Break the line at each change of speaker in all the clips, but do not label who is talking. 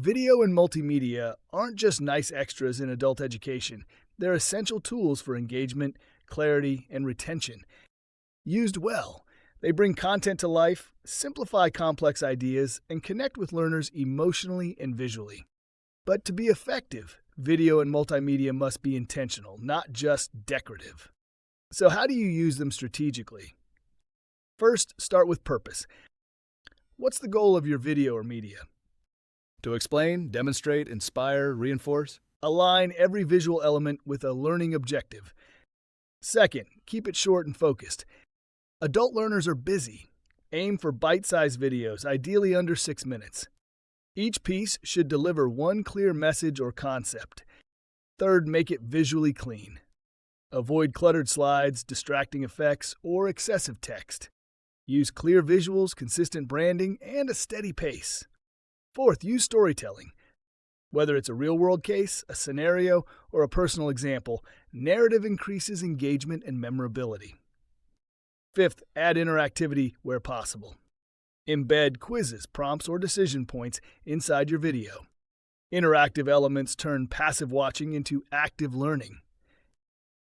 Video and multimedia aren't just nice extras in adult education. They're essential tools for engagement, clarity, and retention. Used well, they bring content to life, simplify complex ideas, and connect with learners emotionally and visually. But to be effective, video and multimedia must be intentional, not just decorative. So how do you use them strategically? First, start with purpose. What's the goal of your video or media? To explain, demonstrate, inspire, reinforce? Align every visual element with a learning objective. Second, keep it short and focused. Adult learners are busy. Aim for bite-sized videos, ideally under 6 minutes. Each piece should deliver one clear message or concept. Third, make it visually clean. Avoid cluttered slides, distracting effects, or excessive text. Use clear visuals, consistent branding, and a steady pace. Fourth, use storytelling. Whether it's a real-world case, a scenario, or a personal example, narrative increases engagement and memorability. Fifth, add interactivity where possible. Embed quizzes, prompts, or decision points inside your video. Interactive elements turn passive watching into active learning.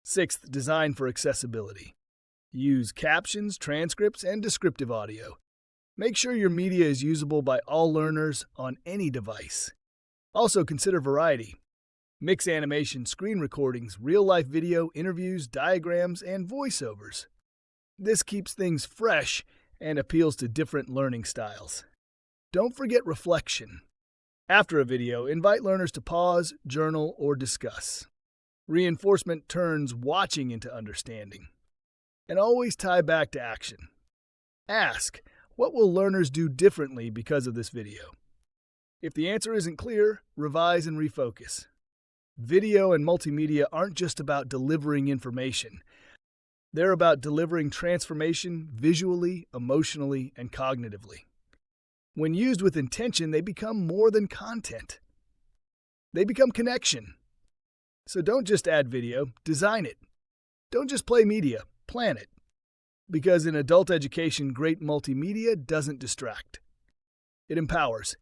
Sixth, design for accessibility. Use captions, transcripts, and descriptive audio. Make sure your media is usable by all learners on any device. Also consider variety. Mix animation, screen recordings, real-life video, interviews, diagrams, and voiceovers. This keeps things fresh and appeals to different learning styles. Don't forget reflection. After a video, invite learners to pause, journal, or discuss. Reinforcement turns watching into understanding. And always tie back to action. Ask, what will learners do differently because of this video? If the answer isn't clear, revise and refocus. Video and multimedia aren't just about delivering information. They're about delivering transformation visually, emotionally, and cognitively. When used with intention, they become more than content. They become connection. So don't just add video, design it. Don't just play media, plan it. Because in adult education, great multimedia doesn't distract. It empowers.